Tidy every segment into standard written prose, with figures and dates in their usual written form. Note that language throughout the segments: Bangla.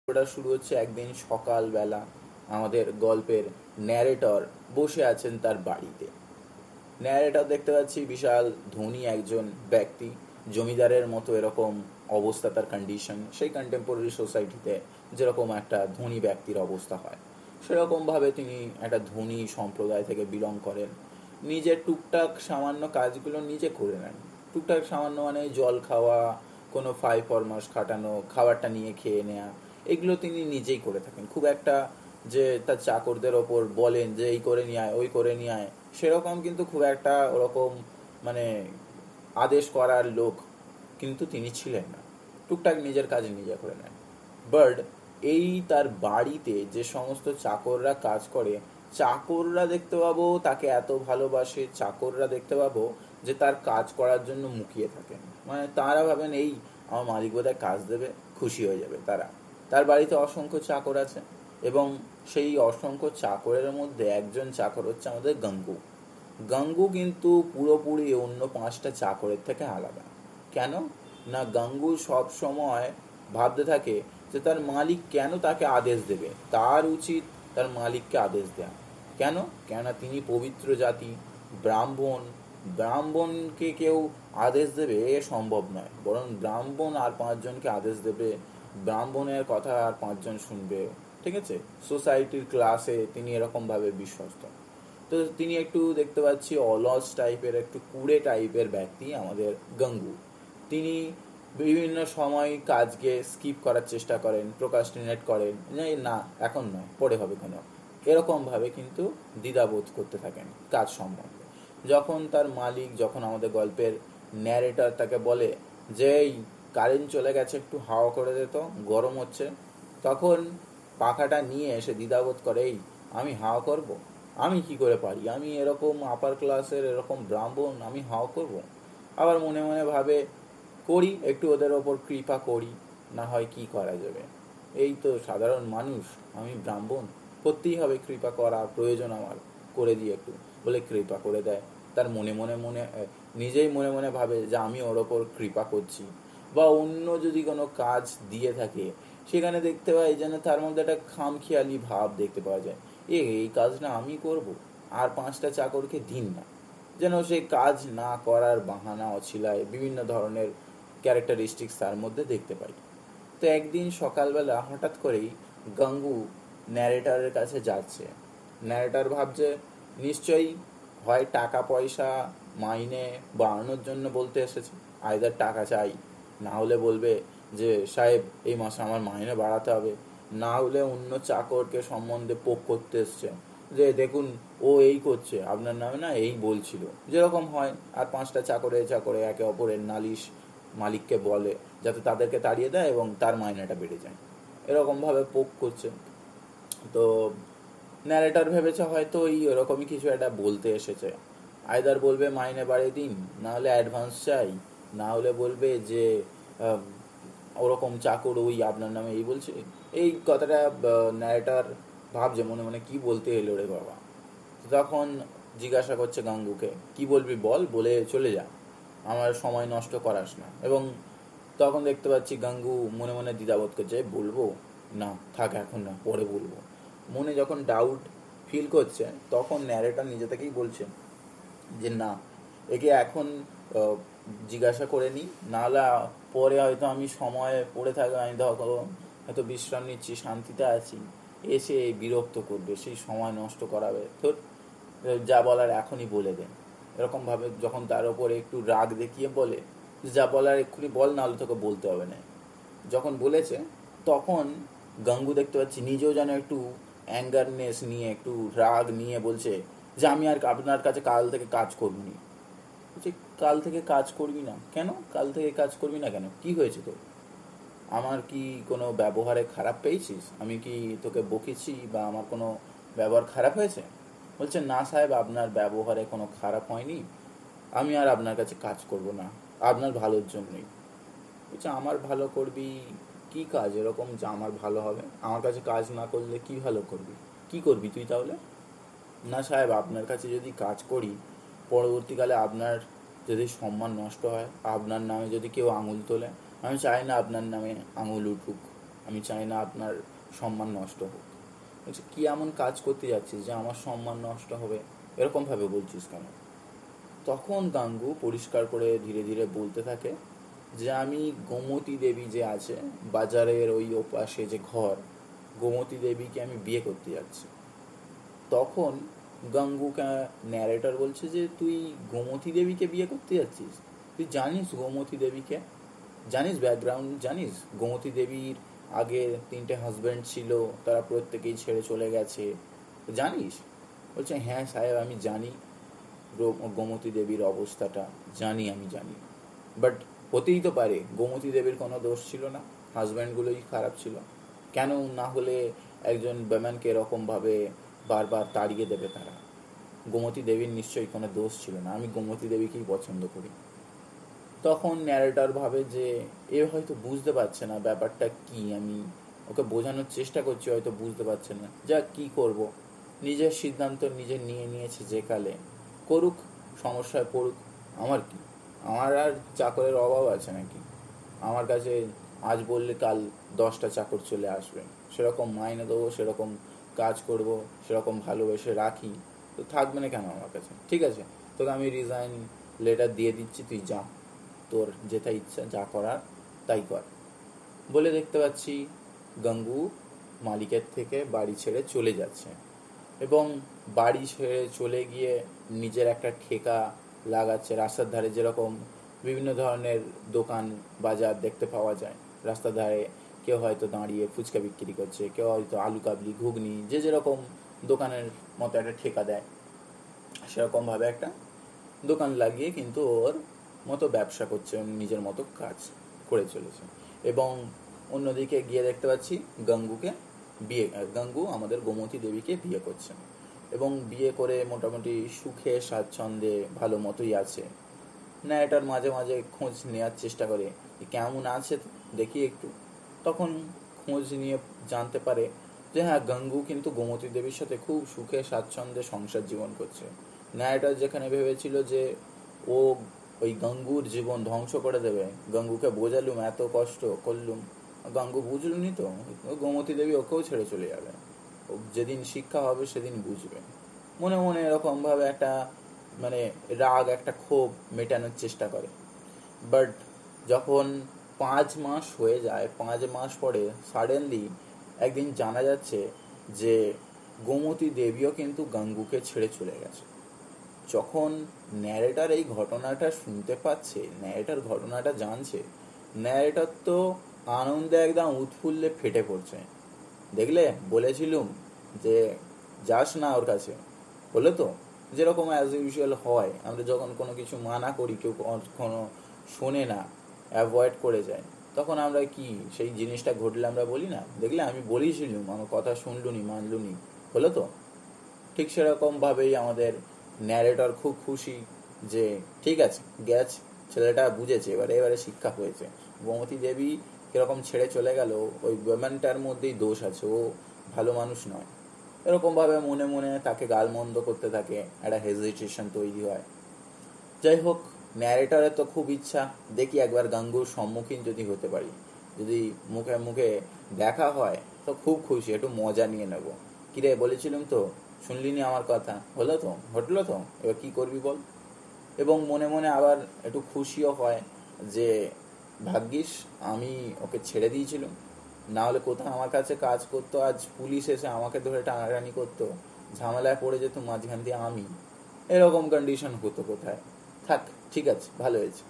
ওটা শুরু হচ্ছে একদিন সকালবেলা। আমাদের গল্পের ন্যারেটর বসে আছেন তার বাড়িতে। ন্যারেটর দেখতে পাচ্ছি বিশাল ধনী একজন ব্যক্তি, জমিদারের মতো এরকম অবস্থা, তার কন্ডিশন সেই কন্টেম্পোরারি সোসাইটিতে যেরকম একটা ধনী ব্যক্তির অবস্থা হয় সেরকমভাবে তিনি একটা ধনী সম্প্রদায় থেকে বিলং করেন। নিজের টুকটাক সামান্য কাজগুলো নিজে করে নেন। টুকটাক সামান্য মানে জল খাওয়া, কোনো ফাই ফরমাস খাটানো, খাবারটা নিয়ে খেয়ে নেওয়া, এগুলো তিনি নিজেই করে থাকেন। খুব একটা যে তার চাকরদের ওপর বলেন যে এই করে নিয়ে আয়, ওই করে নিয়ে আয়, সেরকম কিন্তু খুব একটা ওরকম মানে আদেশ করার লোক কিন্তু তিনি ছিলেন না। টুকটাক নিজের কাজ নিজে করে নেন। বাট এই তার বাড়িতে যে সমস্ত চাকররা কাজ করে, চাকররা দেখতে পাবো তাকে এত ভালোবাসে, চাকররা দেখতে পাবো যে তার কাজ করার জন্য মুখিয়ে থাকেন। মানে তারা ভাবেন এই আমার মালিক বোধহয় কাজ দেবে, খুশি হয়ে যাবে তারা। তার বাড়িতে অসংখ্য চাকর আছে এবং সেই অসংখ্য চাকরের মধ্যে একজন চাকর হচ্ছে আমাদের গঙ্গু। গঙ্গু কিন্তু পুরোপুরি অন্য 5টা চাকরের থেকে আলাদা। কেন না, গঙ্গু সব সময় ভাবতে থাকে যে তার মালিক কেন তাকে আদেশ দেবে, তার উচিত তার মালিককে আদেশ দেয়া। কেন? কেননা তিনি পবিত্র জাতি, ব্রাহ্মণ। ব্রাহ্মণকে কেউ আদেশ দেবে এ সম্ভব নয়, বরং ব্রাহ্মণ আর 5জনকে আদেশ দেবে, ব্রাহ্মণের কথা আর 5জন শুনবে। ঠিক আছে, সোসাইটির ক্লাসে তিনি এরকমভাবে বিশ্বস্ত। তো তিনি একটু দেখতে পাচ্ছি অলস টাইপের, একটু কুড়ে টাইপের ব্যক্তি আমাদের গঙ্গু। তিনি বিভিন্ন সময় কাজকে স্কিপ করার চেষ্টা করেন, প্রোকাস্টিনেট করেন, না এখন নয়, পরে হবে কেন, এরকমভাবে কিন্তু দ্বিধাবোধ করতে থাকেন কাজ সম্বন্ধে। যখন তার মালিক, যখন আমাদের গল্পের ন্যারেটর তাকে বলে যে এই কারেন্ট চলে গেছে, একটু হাওয়া করে দে তো, গরম হচ্ছে, তখন পাখাটা নিয়ে এসে দ্বিধাবোধ করে, এই আমি হাওয়া করব, আমি কি করে পারি, আমি এরকম আপার ক্লাসের এরকম ব্রাহ্মণ, আমি হাওয়া করব। আবার মনে মনে ভাবে করি, একটু ওদের ওপর কৃপা করি, না হয় কি করা যাবে, এই তো সাধারণ মানুষ, আমি ব্রাহ্মণ, করতেই হবে, কৃপা করা প্রয়োজন আমার, করে দিই একটু, বলে কৃপা করে দেয়। তার মনে মনে মনে নিজেই মনে মনে ভাবে যে আমি ওর ওপর কৃপা করছি। বা অন্য যদি কোনো কাজ দিয়ে থাকে, সেখানে দেখতে পাই যেন তার মধ্যে একটা খামখেয়ালি ভাব দেখতে পাওয়া যায়। এই কাজটা আমি করব, আর 5টা চাকরকে দিন না, যেন সেই কাজ না করার বাহানা অছিলায় বিভিন্ন ধরনের ক্যারেক্টারিস্টিক্স তার মধ্যে দেখতে পাই। তো একদিন সকালবেলা হঠাৎ করেই গঙ্গু ন্যারেটরের কাছে যাচ্ছে। ন্যারেটর ভাবছে নিশ্চয়ই হয় টাকা পয়সা মাইনে বাড়ানোর জন্য বলতে এসেছে, আইদার টাকা চাই, না হলে বলবে যে সাহেব এই মাসে আমার মাইনে বাড়াতে হবে, না হলে অন্য চাকরকে সম্বন্ধে পোক করতে এসছে যে দেখুন ও এই করছে আপনার নামে, না এই বলছিল, যেরকম হয়। আর 5টা চাকরে চাকরে একে অপরের নালিশ মালিককে বলে যাতে তাদেরকে তাড়িয়ে দেয় এবং তার মাইনেটা বেড়ে যায়, এরকমভাবে পোক করছে। তো ন্যারেটর ভেবেছে হয়তো এই ওরকমই কিছু একটা বলতে এসেছে, আইদার বলবে মাইনে বাড়িয়ে দিন, না হলে অ্যাডভান্স চাই, না হলে বলবে যে আহ, ওরকম চাকর ওই আপনার নামে এই বলছে। এই কথাটা ন্যারেটর ভাবছে মনে মনে, কি বলতে এলো রে বাবা। তখন জিজ্ঞাসা করছে গাঙ্গুকে, কি বলবি বল, বলে চলে যা, আমার সময় নষ্ট করাস না। এবং তখন দেখতে পাচ্ছি গাঙ্গু মনে মনে দ্বিধাবোধ করছে, বলবো না থাক, এখন না, পরে বলবো। মনে যখন ডাউট ফিল করছে, তখন ন্যারেটর নিজে থেকেই বলছে যে না, একে এখন জিজ্ঞাসা করে নিই, নাহলে পরে হয়তো আমি সময় পড়ে থাকবো, আমি হয়তো বিশ্রাম নিচ্ছি, শান্তিতে আছি, এসে বিরক্ত করবে, সেই সময় নষ্ট করাবে, তো যা বলার এখনই বলে দেন। এরকমভাবে যখন তার ওপরে একটু রাগ দেখিয়ে বলে, যা বলার এক্ষুনি বল, নাহলে তোকে বলতে হবে না, যখন বলেছে, তখন গাঙ্গু দেখতে পাচ্ছি নিজেও যেন একটু অ্যাঙ্গারনেস নিয়ে, একটু রাগ নিয়ে বলছে যে আমি আর আপনার কাছে কাল থেকে কাজ করবি। বলছি কাল থেকে কাজ করবি না কেন? কাল থেকে কাজ করবি না কেন, কি হয়েছে তোর? আমার কি কোনো ব্যবহারে খারাপ পেয়েছিস? আমি কি তোকে বকেছি বা আমার কোনো ব্যবহার খারাপ হয়েছে? বলছে না সাহেব, আপনার ব্যবহারে কোনো খারাপ হয়নি, আমি আর আপনার কাছে কাজ করব না, আপনার ভালোর জন্যই। বলছে আমার ভালো করবি? কি কাজ এরকম যে আমার ভালো হবে? আমার কাছে কাজ না করলে কি ভালো করবি? কি করবি তুই তাহলে? না সাহেব, আপনার কাছে যদি কাজ করি, পরবর্তীকালে আপনার যদি সম্মান নষ্ট হয়, আপনার নামে যদি কেউ আঙুল তোলে, আমি চাই না আপনার নামে আঙুল উঠুক, আমি চাই না আপনার সম্মান নষ্ট হোক। বলছে, কি এমন কাজ করতে যাচ্ছিস যে আমার সম্মান নষ্ট হবে, এরকমভাবে বলছিস কেন? তখন গাঙ্গু পরিষ্কার করে ধীরে ধীরে বলতে থাকে যে আমি গোমতী দেবী যে আছে বাজারের ওই ওপাশে যে ঘর, গোমতী দেবীকে আমি বিয়ে করতে যাচ্ছি। তখন গাঙ্গুকে ন্যারেটর বলছে যে তুই গোমতী দেবীকে বিয়ে করতে যাচ্ছিস? তুই জানিস গোমতী দেবীকে? জানিস ব্যাকগ্রাউন্ড? জানিস গোমতী দেবীর আগে 3টে হাজব্যান্ড ছিল, তারা প্রত্যেকেই ছেড়ে চলে গেছে, জানিস? বলছে, হ্যাঁ সাহেব আমি জানি গোমতী দেবীর অবস্থাটা, আমি জানি। বাট হতেই তো পারে গোমতী দেবীর কোনো দোষ ছিল না, হাজব্যান্ডগুলোই খারাপ ছিল। কেন না হলে একজন বেম্যানকে এরকমভাবে বারবার তাড়িয়ে দেবে তারা? গোমতী দেবীর নিশ্চয়ই কোনো দোষ ছিল না, আমি গোমতী দেবীকেই পছন্দ করি। তখন ন্যারেটর ভাবে যে এ হয়তো বুঝতে পারছে না ব্যাপারটা কি, আমি ওকে বোঝানোর চেষ্টা করছি, হয়তো বুঝতে পারছে না। যা কি করব, নিজের সিদ্ধান্ত নিজে নিয়ে নিয়েছে, যে কালে করুক, সমস্যায় পড়ুক, আমার কি? আমার আর চাকরের অভাব আছে নাকি? আমার কাছে আজ বললে কাল 10টা চাকর চলে আসবে, সেরকম মাইনে দেবো, সেরকম কাজ করব, সেরকম ভালোবেসে রাখি, তো থাকবে না কেন আমার কাছে? ঠিক আছে, তোকে আমি রিজাইন লেটার দিয়ে দিচ্ছি, তুই যা, তোর যেটা ইচ্ছা যা করার তাই কর। বলে দেখতে পাচ্ছি গাঙ্গু মালিকের থেকে বাড়ি ছেড়ে চলে যাচ্ছে, এবং বাড়ি ছেড়ে চলে গিয়ে নিজের একটা ঠেকা লাগাচ্ছে রাস্তার ধারে। যেরকম বিভিন্ন ধরনের দোকান বাজার দেখতে পাওয়া যায় রাস্তার ধারে, কেউ হয়তো দাঁড়িয়ে ফুচকা বিক্রি করছে, কেউ হয়তো আলু কাবলি ঘুগনি, যে যেরকম দোকানের মতো একটা ঠেকা দেয়, সেরকমভাবে একটা দোকান লাগিয়ে কিন্তু ওর মতো ব্যবসা করছে, নিজের মতো কাজ করে চলেছে। এবং অন্যদিকে গিয়ে দেখতে পাচ্ছি গাঙ্গু আমাদের গোমতী দেবীকে বিয়ে করছে, এবং বিয়ে করে মোটামুটি সুখে স্বাচ্ছন্দ্যে ভালো মতোই আছে। না, এটার মাঝে মাঝে খোঁজ নেওয়ার চেষ্টা করে, কেমন আছে দেখি একটু। তখন খোঁজ নিয়ে জানতে পারে যে হ্যাঁ, গাঙ্গু কিন্তু গোমতী দেবীর সাথে খুব সুখে স্বাচ্ছন্দ্যে সংসার জীবন করছে। ন্যায়টা যেখানে ভেবেছিল যে ও ওই গাঙ্গুর জীবন ধ্বংস করে দেবে, গাঙ্গুকে বোঝালুম, এত কষ্ট করলুম, গাঙ্গু বুঝলুনি তো, গোমতী দেবী ওকেও ছেড়ে চলে যাবে, যেদিন শিক্ষা হবে সেদিন বুঝবে। মনে মনে এরকমভাবে একটা মানে রাগ, একটা ক্ষোভ মেটানোর চেষ্টা করে। বাট যখন 5 মাস হয়ে যায়, 5 মাস পরে সাডেনলি একদিন জানা যাচ্ছে যে গোমতী দেবীও কিন্তু গাঙ্গুকে ছেড়ে চলে গেছে। যখন ন্যারেটর এই ঘটনাটা শুনতে পাচ্ছে, ন্যারেটর ঘটনাটা জানছে, ন্যারেটর তো আনন্দে একদম উৎফুল্লে ফেটে পড়ছে। দেখলে বলেছিলুম যে যাস না ওর কাছে, হলো তো? যেরকম অ্যাজ ইউজুয়াল হয়, আমরা যখন কোনো কিছু মানা করি, কেউ কোনো শোনে না, অ্যাভয়েড করে যায়, তখন আমরা কি সেই জিনিসটা ঘটলে আমরা বলি না, দেখলে আমি বলেছিলুম, আমার কথা শুনলুনি, মানলুনি, হলো তো? ঠিক সেরকমভাবেই আমাদের ন্যারেটর খুব খুশি যে ঠিক আছে, গেছে, ছেলেটা বুঝেছে, এবারে শিক্ষা হয়েছে। গোমতী দেবী কিরকম ছেড়ে চলে গেল, ওই ওয়েমেনটার মধ্যেই দোষ আছে, ও ভালো মানুষ নয়। এরকমভাবে মনে মনে তাকে গালমন্দ করতে থাকে, একটা হেজিটেশন তৈরি হয়। যাই হোক, ন্যারেটরের তো খুব ইচ্ছা, দেখি একবার গাঙ্গুর সম্মুখীন যদি হতে পারি, যদি মুখে মুখে দেখা হয় তো খুব খুশি, একটু মজা নিয়ে নেব। কিরে, বলেছিলাম তো, শুনলিনি আমার কথা, হলো তো, ঘটলো তো, এবার কি করবি বল? এবং মনে মনে আবার একটু খুশিও হয় যে ভাগ্যিস আমি ওকে ছেড়ে দিয়েছিলাম, না হলে কোথাও আমার কাছে কাজ করতো, আজ পুলিশ এসে আমাকে ধরে টানাটানি করতো, ঝামেলায় পড়ে যেত মাঝখান দিয়ে আমি, এরকম কন্ডিশন হতো কোথায়। থাক, ঠিক আছে, ভালো হয়েছে।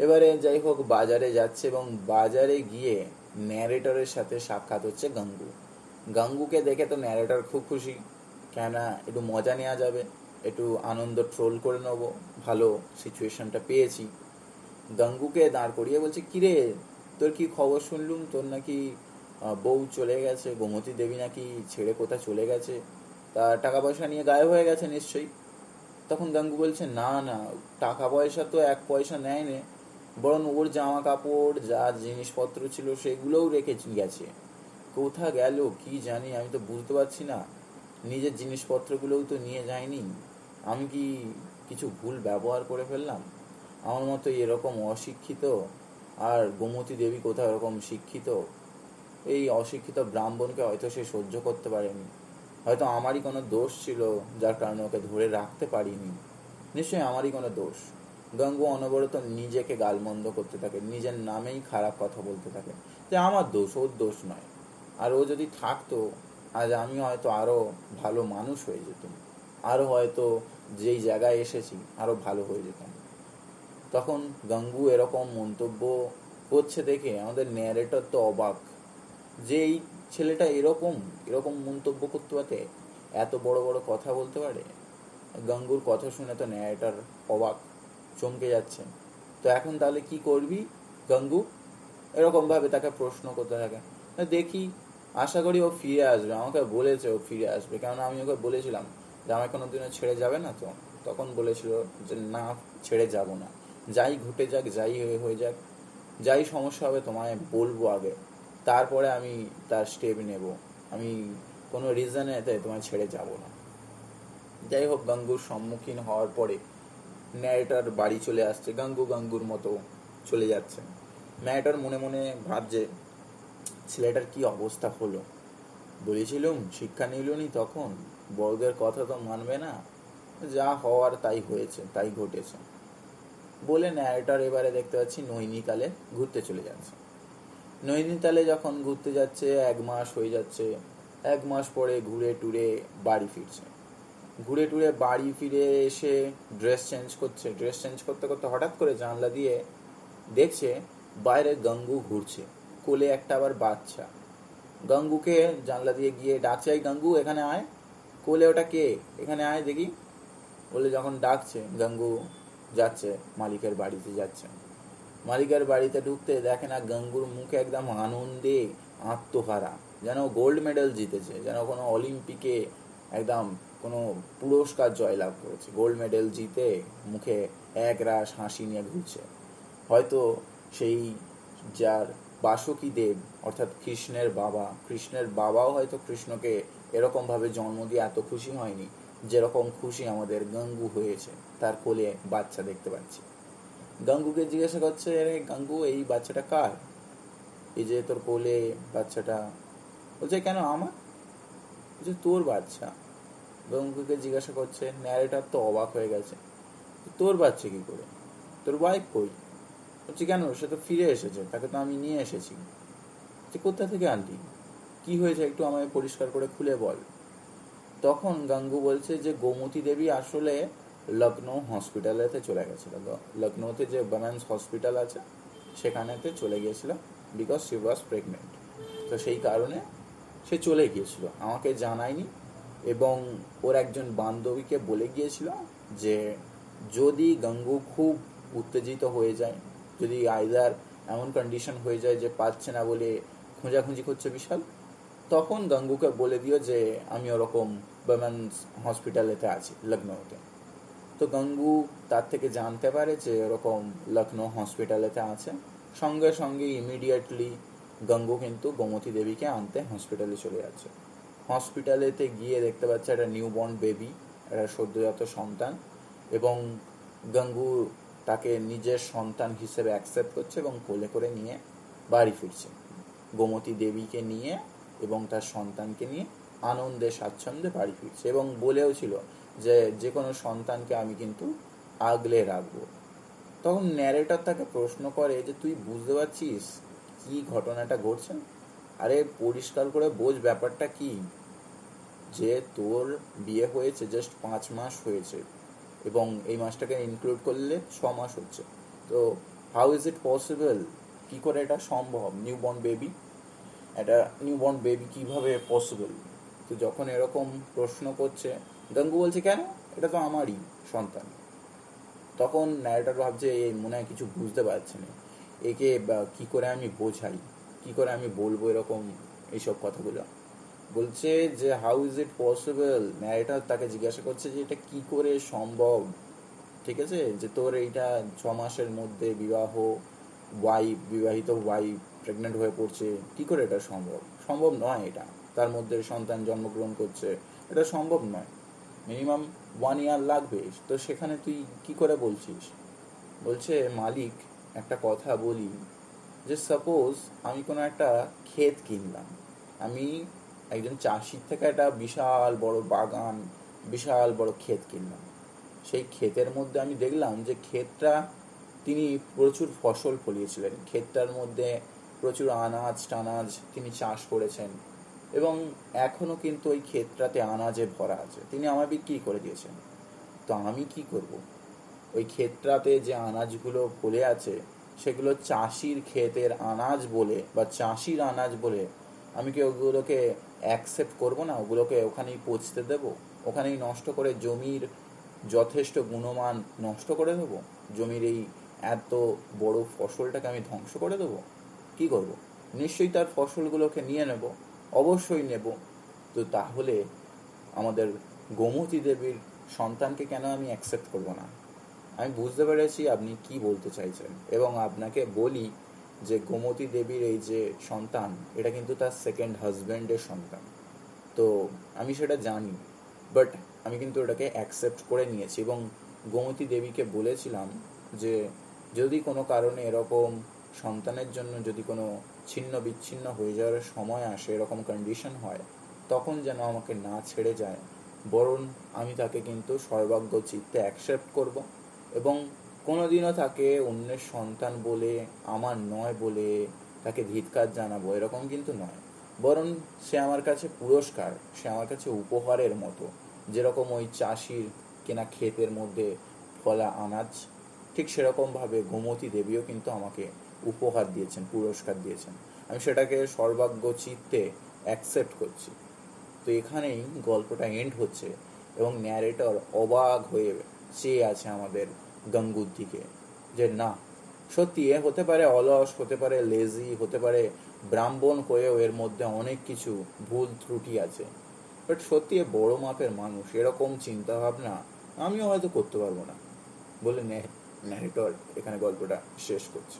এবারে যাই হোক, বাজারে যাচ্ছে, এবং বাজারে গিয়ে ন্যারেটরের সাথে সাক্ষাৎ হচ্ছে গাঙ্গু। গাঙ্গুকে দেখে তো ন্যারেটর খুব খুশি, কেননা একটু মজা নেওয়া যাবে, একটু আনন্দ ট্রোল করে নেবো, ভালো সিচুয়েশনটা পেয়েছি। গাঙ্গুকে দাঁড় করিয়ে বলছে, কিরে তোর কি খবর, শুনলুম তোর নাকি বউ চলে গেছে, গোমতী দেবী নাকি ছেড়ে কোথা চলে গেছে, তা টাকা পয়সা নিয়ে গায়েব হয়ে গেছে নিশ্চয়ই। তখন গাঙ্গু বলছে, না না, টাকা পয়সা তো 1 পয়সা নেয় নে, বরং ওর জামা কাপড় যা জিনিসপত্র ছিল সেগুলোও রেখে গেছে। কোথা গেল কি জানি, আমি তো বুঝতে পারছি না, নিজের জিনিসপত্রগুলোও তো নিয়ে যায়নি, আমি কি কিছু ভুল ব্যবহার করে ফেললাম? আমার মতো এরকম অশিক্ষিত, আর গোমতী দেবী কোথাও এরকম শিক্ষিত, এই অশিক্ষিত ব্রাহ্মণকে হয়তো সে সহ্য করতে পারেনি, হয়তো আমারই কোনো দোষ ছিল যার কারণে ওকে ধরে রাখতে পারিনি, নিশ্চয়ই আমারই কোনো দোষ। গঙ্গু অনবরত নিজেকে গালমন্দ করতে থাকে, নিজের নামেই খারাপ কথা বলতে থাকে যে আমার দোষ, ওর দোষ নয়। আর ও যদি থাকতো আজ আমি হয়তো আরও ভালো মানুষ হয়ে যেতাম, আরও হয়তো যেই জায়গায় এসেছি আরও ভালো হয়ে যেতাম। তখন গঙ্গু এরকম মন্তব্য করছে দেখে আমাদের ন্যারেটর তো অবাক, যে এই ছেলেটা এরকম এরকম মন্তব্য করতে পারে, এত বড় বড় কথা বলতে পারে। গঙ্গুর কথা শুনে তো ন্যারেটর অবাক, চমকে যাচ্ছে। তো এখন তাহলে কি করবি গঙ্গু, এরকম ভাবে তাকে প্রশ্ন করতে থাকে। দেখি, আশা করি ও ফিরে আসবে, আমাকে বলেছে ও ফিরে আসবে, কেননা আমি ওকে বলেছিলাম যে আমায় কোনোদিনও ছেড়ে যাবে না। তো তখন বলেছিল যে না, ছেড়ে যাব না, যাই ঘটে যাক, যাই হয়ে যাক, যাই সমস্যা হবে তোমায় বলবো আগে, তারপরে আমি তার স্টেপ নেব, আমি কোনো রিজনে তোমায় ছেড়ে যাব না। যাই হোক, গঙ্গুর সম্মুখীন হওয়ার পরে ন্যারেটর বাড়ি চলে আসছে, গঙ্গু গঙ্গুর মতো চলে যাচ্ছে। ন্যারেটর মনে মনে ভাবছে ছেলেটার কি অবস্থা হলো, বলেছিলুম শিক্ষা নিলুনি তখন, বড়দের কথা তো মানবে না, যা হওয়ার তাই হয়েছে, তাই ঘটেছে বলে ন্যারেটর এবারে দেখতে পাচ্ছি নৈনিতালে ঘুরতে চলে যাচ্ছে। নৈনিতালে যখন ঘুরতে যাচ্ছে 1 মাস হয়ে যাচ্ছে, 1 মাস পরে ঘুরে টুরে বাড়ি ফিরছে। ঘুরে টুরে বাড়ি ফিরে এসে ড্রেস চেঞ্জ করছে, ড্রেস চেঞ্জ করতে করতে হঠাৎ করে জানলা দিয়ে দেখছে বাইরে গঙ্গু ঘুরছে, কোলে একটা আবার বাচ্চা। গঙ্গুকে জানলা দিয়ে গিয়ে ডাকছে, এই গঙ্গু এখানে আয়, কোলে ওটা কে, এখানে আয় দেখি বলে যখন ডাকছে, গঙ্গু যাচ্ছে মালিকের বাড়িতে যাচ্ছে। মালিকের বাড়িতে ঢুকতে দেখে না গঙ্গুর মুখে একদম আনন্দে আত্মহারা, যেন গোল্ড মেডেল জিতেছে, যেন কোনো অলিম্পিকে একদম কোনো পুরস্কার জয়লাভ করেছে, গোল্ড মেডেল জিতে মুখে একরাশ হাসি নিয়ে ঘুরছে। হয়তো সেই যার বাসুকী দেব অর্থাৎ কৃষ্ণের বাবাও হয়তো কৃষ্ণকে এরকমভাবে জন্ম দিয়ে এত খুশি হয়নি যেরকম খুশি আমাদের গঙ্গু হয়েছে, তার কোলে বাচ্চা দেখতে পাচ্ছি। গঙ্গুকে জিজ্ঞাসা করছে, আরে গঙ্গু এই বাচ্চাটা কার, এই যে তোর কোলে বাচ্চাটা? বলছে কেন আমার? বলছে তোর বাচ্চা। গঙ্গুকে জিজ্ঞাসা করছে, ন্যারেটর তো অবাক হয়ে গেছে, তোর বাচ্চা কি করে, তোর ওয়াইফ কই? বলছি কেন, সে তো ফিরে এসেছে, তাকে তো আমি নিয়ে এসেছি। কোথা থেকে আনলি, কি হয়েছে একটু আমায় পরিষ্কার করে খুলে বল। তখন গঙ্গু বলছে যে গোমতী দেবী আসলে লখনৌ হসপিটালেতে চলে গেছিল, লখনৌতে যে ওমেন্স হসপিটাল আছে সেখানেতে চলে গিয়েছিল, বিকজ শি ওয়াজ প্রেগনেন্ট। তো সেই কারণে সে চলে গিয়েছিল, আমাকে জানায়নি, এবং ওর একজন বান্ধবীকে বলে গিয়েছিল যে যদি গঙ্গু খুব উত্তেজিত হয়ে যায়, যদি আইদার এমন কন্ডিশন হয়ে যায় যে পাচ্ছে না বলে খোঁজাখুঁজি করছে বিশাল, তখন গঙ্গুকে বলে দিও যে আমি ওরকম ওমেন্স হসপিটালেতে আছি লখনৌতে। তো গঙ্গু তার থেকে জানতে পারে যে ওরকম লখনৌ হসপিটালেতে আছে, সঙ্গে সঙ্গে ইমিডিয়েটলি গঙ্গু কিন্তু গোমতী দেবীকে আনতে হসপিটালে চলে যাচ্ছে। হসপিটালেতে গিয়ে দেখতে পাচ্ছে একটা নিউবর্ন বেবি, একটা সদ্যজাত সন্তান, এবং গঙ্গু তাকে নিজের সন্তান হিসেবে অ্যাকসেপ্ট করছে এবং কোলে করে নিয়ে বাড়ি ফিরছে, গোমতী দেবীকে নিয়ে এবং তার সন্তানকে নিয়ে আনন্দে স্বাচ্ছন্দ্যে বাড়ি ফিরছে, এবং বলেও ছিল যে কোনো সন্তানকে আমি কিন্তু আগলে রাখবো। তখন ন্যারেটর তাকে প্রশ্ন করে যে তুই বুঝতে পারছিস কি ঘটনাটা ঘটছে? আরে পরিষ্কার করে বোঝ ব্যাপারটা কি, যে তোর বিয়ে হয়েছে জাস্ট 5 মাস হয়েছে, এবং এই মাসটাকে ইনক্লুড করলে 6 মাস হচ্ছে, তো হাউ ইজ ইট পসিবল, কি করে এটা সম্ভব, নিউবর্ন বেবি কিভাবে পসিবল? তো যখন এরকম প্রশ্ন করছে, গঙ্গু বলছে কেন, এটা তো আমারই সন্তান। তখন ন্যারেটর ভাবছে এই মনে হয় কিছু বুঝতে পারছে না, একে কি করে আমি বোঝাই, কি করে আমি বলবো এরকম এইসব কথাগুলো। বলছে যে how is it possible, narrator তাকে জিজ্ঞাসা করছে যে এটা কি করে সম্ভব, ঠিক আছে, যে তোর এইটা 6 মাসের মধ্যে বিবাহিত ওয়াইফ প্রেগনেন্ট হয়ে পড়ছে, কি করে এটা সম্ভব? সম্ভব নয়, এটা তার মধ্যে সন্তান জন্মগ্রহণ করছে, এটা সম্ভব নয়, মিনিমাম 1 ইয়ার লাগবে, তো সেখানে তুই কি করে বলছিস? বলছে মালিক একটা কথা বলি, যে সাপোজ আমি কোনো একটা ক্ষেত কিনলাম, আমি একজন চাষির থেকে একটা বিশাল বড় বাগান, বিশাল বড় ক্ষেত কিনলাম। সেই ক্ষেতের মধ্যে আমি দেখলাম যে ক্ষেতটা তিনি প্রচুর ফসল ফলিয়েছিলেন, ক্ষেতটার মধ্যে প্রচুর আনাজ টানাজ তিনি চাষ করেছেন, এবং এখনো কিন্তু ওই ক্ষেতটাতে আনাজে ভরা আছে, তিনি আমায় বিক্রি করে দিয়েছেন। তো আমি কি করব? ওই ক্ষেতটাতে যে আনাজগুলো ফলে আছে সেগুলো চাষির ক্ষেতের আনাজ বলে বা চাষির আনাজ বলে আমি কি ওগুলোকে অ্যাকসেপ্ট করব না? ওগুলোকে ওখানেই পচতে দেব? ওখানেই নষ্ট করে জমির যথেষ্ট গুণমান নষ্ট করে দেবো? জমির এই এত বড় ফসলটাকে আমি ধ্বংস করে দেবো? কি করব? নিশ্চয়ই তার ফসলগুলোকে নিয়ে নেব, অবশ্যই নেব। তো তাহলে আমাদের গোমতী দেবীর সন্তানকে কেন আমি অ্যাকসেপ্ট করব না? আমি বুঝতে পেরেছি আপনি কি বলতে চাইছেন, এবং আপনাকে বলি যে গোমতী দেবীর এই যে সন্তান, এটা কিন্তু তার সেকেন্ড হাজব্যান্ডের সন্তান। তো আমি সেটা জানি, বাট আমি কিন্তু এটাকে অ্যাকসেপ্ট করে নিয়েছি, এবং গোমতী দেবীকে বলেছিলাম যে যদি কোনো কারণে এরকম সন্তানের জন্য যদি কোনো ছিন্ন বিচ্ছিন্ন হয়ে যাওয়ার সময় আসে, এরকম কন্ডিশন হয়, তখন যেন আমাকে না ছেড়ে যায়, বরং আমি তাকে কিন্তু সর্বাগ্য চিত্তে অ্যাকসেপ্ট করব, এবং কোনোদিনও তাকে অন্যের সন্তান বলে, আমার নয় বলে তাকে ধিক্কার জানাবো, এরকম কিন্তু নয়। বরং সে আমার কাছে পুরস্কার, সে আমার কাছে উপহারের মতো। যেরকম ওই চাষির কেনা ক্ষেতের মধ্যে ফলা আনাজ, ঠিক সেরকমভাবে গোমতী দেবীও কিন্তু আমাকে উপহার দিয়েছেন, পুরস্কার দিয়েছেন। আমি সেটাকে সর্বাগ্য চিত্তে অ্যাকসেপ্ট করছি। তো এখানেই গল্পটা এন্ড হচ্ছে, এবং ন্যারেটর অবাক হয়ে চেয়ে আছে আমাদের গঙ্গুর দিকে, যে না, সত্যি এ হতে পারে অলস, হতে পারে লেজি, হতে পারে ব্রাহ্মণ হয়েও এর মধ্যে অনেক কিছু ভুল ত্রুটি আছে, বাট সত্যি এ বড় মাপের মানুষ, এরকম চিন্তা ভাবনা আমিও হয়তো করতে পারবো না, বলে ন্যারেটর এখানে গল্পটা শেষ করছে।